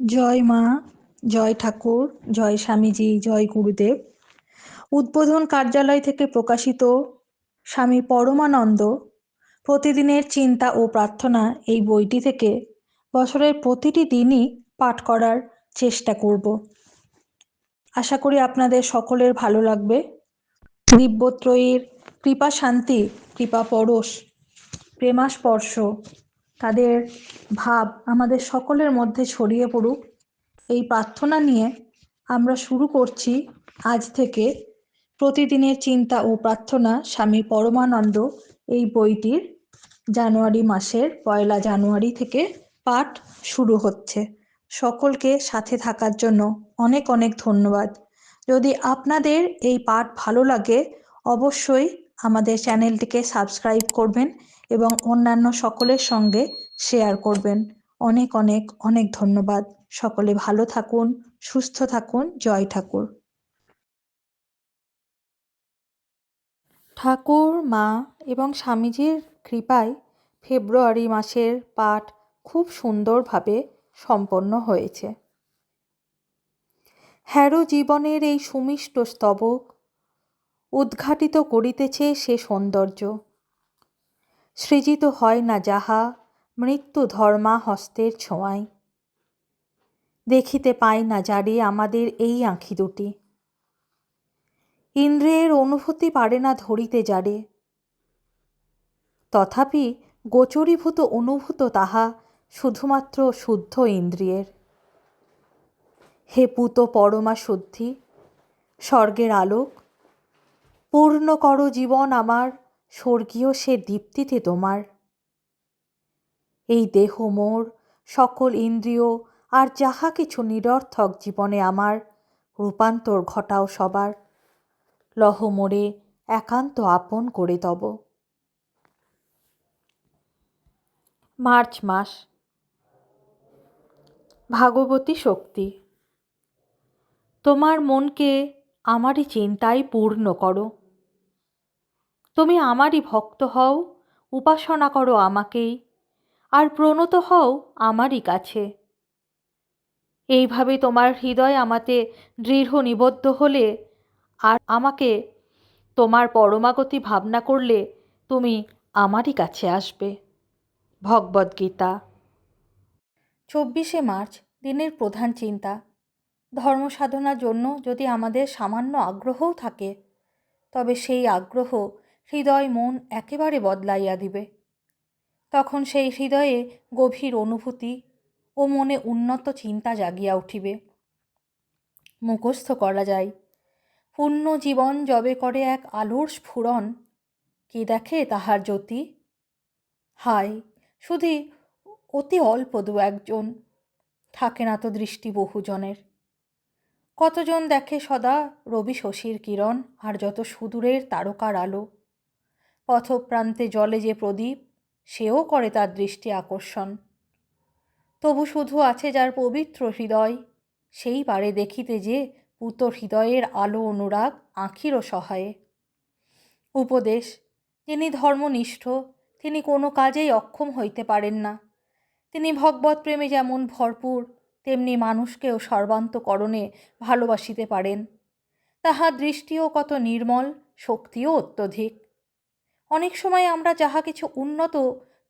জয় মা, জয় ঠাকুর, জয় স্বামীজি, জয় গুরুদেব। উদ্বোধন কার্যালয় থেকে প্রকাশিত স্বামী পরমানন্দ প্রতিদিনের চিন্তা ও প্রার্থনা এই বইটি থেকে বছরের প্রতিটি দিনই পাঠ করার চেষ্টা করব। আশা করি আপনাদের সকলের ভালো লাগবে। দিব্যত্রয়ীর কৃপা শান্তি, কৃপা পরশ, প্রেমাস্পর্শ তাদের ভাব আমাদের সকলের মধ্যে ছড়িয়ে পড়ুক, এই প্রার্থনা নিয়ে আমরা শুরু করছি আজ থেকে প্রতিদিনের চিন্তা ও প্রার্থনা স্বামী পরমানন্দ এই বইটির জানুয়ারি মাসের 1 জানুয়ারি থেকে পাঠ শুরু হচ্ছে। সকলকে সাথে থাকার জন্য অনেক অনেক ধন্যবাদ। যদি আপনাদের এই পাঠ ভালো লাগে অবশ্যই আমাদের চ্যানেলটিকে সাবস্ক্রাইব করবেন এবং অন্যান্য সকলের সঙ্গে শেয়ার করবেন। অনেক অনেক অনেক ধন্যবাদ। সকলে ভালো থাকুন, সুস্থ থাকুন। জয় ঠাকুর। ঠাকুর, মা এবং স্বামীজির কৃপায় ফেব্রুয়ারি মাসের পাঠ খুব সুন্দরভাবে সম্পন্ন হয়েছে। হ্যারো জীবনের এই সুমিষ্ট স্তবক উদ্ঘাটিত করিতেছে সে সৌন্দর্য। সৃজিত হয় না যাহা মৃত্যু ধর্মা হস্তের ছোঁয়ায়। দেখিতে পাই না যারে আমাদের এই আঁখি দুটি। ইন্দ্রিয়ের অনুভূতি পারে না ধরিতে যারে, তথাপি গোচরীভূত অনুভূত তাহা শুধুমাত্র শুদ্ধ ইন্দ্রিয়ের। হে পুত পরমা শুদ্ধি, স্বর্গের আলোক, পূর্ণ কর জীবন আমার স্বর্গীয় সে দীপ্তিতে তোমার। এই দেহ মোর, সকল ইন্দ্রিয় আর যাহা কিছু নিরর্থক জীবনে আমার রূপান্তর ঘটাও সবার। লহ মোরে একান্ত আপন করে তব। মার্চ মাস। ভাগবতী শক্তি। তোমার মনকে আমারই চিন্তায় পূর্ণ করো। তুমি আমারই ভক্ত হও, উপাসনা করো আমাকেই, আর প্রণত হও আমারই কাছে। এইভাবে তোমার হৃদয় আমাতে দৃঢ় নিবদ্ধ হলে আর আমাকে তোমার পরমাগতি ভাবনা করলে তুমি আমারই কাছে আসবে। ভগবদ্গীতা। 24শে মার্চ দিনের প্রধান চিন্তা। ধর্ম সাধনার জন্য যদি আমাদের সামান্য আগ্রহও থাকে, তবে সেই আগ্রহ হৃদয় মন একেবারে বদলাইয়া দিবে। তখন সেই হৃদয়ে গভীর অনুভূতি ও মনে উন্নত চিন্তা জাগিয়া উঠিবে। মুখস্থ করা যায়, পূর্ণ জীবন যবে করে এক আলোর স্ফুরণ, কি দেখে তাহার জ্যোতি। হায়, শুধু অতি অল্প দু একজন, থাকে না তো দৃষ্টি বহুজনের। কতজন দেখে সদা রবি শশীর কিরণ আর যত সুদূরের তারকার আলো। পথপ্রান্তে জলে যে প্রদীপ, সেও করে তার দৃষ্টি আকর্ষণ। তবু শুধু আছে যার পবিত্র হৃদয়, সেই পারে দেখিতে যে পূত হৃদয়ের আলো অনুরাগ আঁখিরও সহায়ে। উপদেশ। যিনি ধর্মনিষ্ঠ তিনি কোনো কাজেই অক্ষম হইতে পারেন না। তিনি ভগবৎ প্রেমে যেমন ভরপুর, তেমনি মানুষকেও সর্বান্তকরণে ভালোবাসিতে পারেন। তাহার দৃষ্টিও কত নির্মল, শক্তিও অত্যধিক। অনেক সময় আমরা যাহা কিছু উন্নত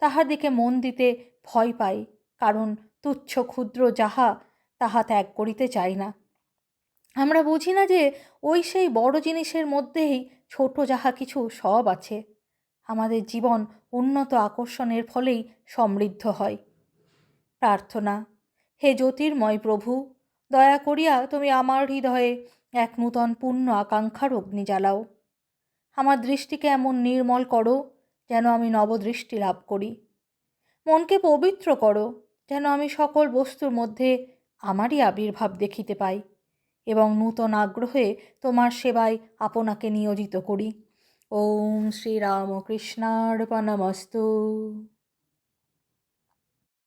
তাহার দিকে মন দিতে ভয় পাই, কারণ তুচ্ছ ক্ষুদ্র যাহা তাহা ত্যাগ করিতে চাই না। আমরা বুঝি না যে ওই সেই বড় জিনিসের মধ্যেই ছোট যাহা কিছু সব আছে। আমাদের জীবন উন্নত আকর্ষণের ফলেই সমৃদ্ধ হয়। প্রার্থনা। হে জ্যোতির্ময় প্রভু, দয়া করিয়া তুমি আমার হৃদয়ে এক নূতন পূর্ণ আকাঙ্ক্ষার অগ্নি জ্বালাও। আমার দৃষ্টিকে এমন নির্মল করো যেন আমি নবদৃষ্টি লাভ করি। মনকে পবিত্র করো যেন আমি সকল বস্তুর মধ্যে আমারই আবির্ভাব দেখিতে পাই এবং নূতন আগ্রহে তোমার সেবায় আপনাকে নিয়োজিত করি। ওম শ্রীরামকৃষ্ণার্পণমস্তু।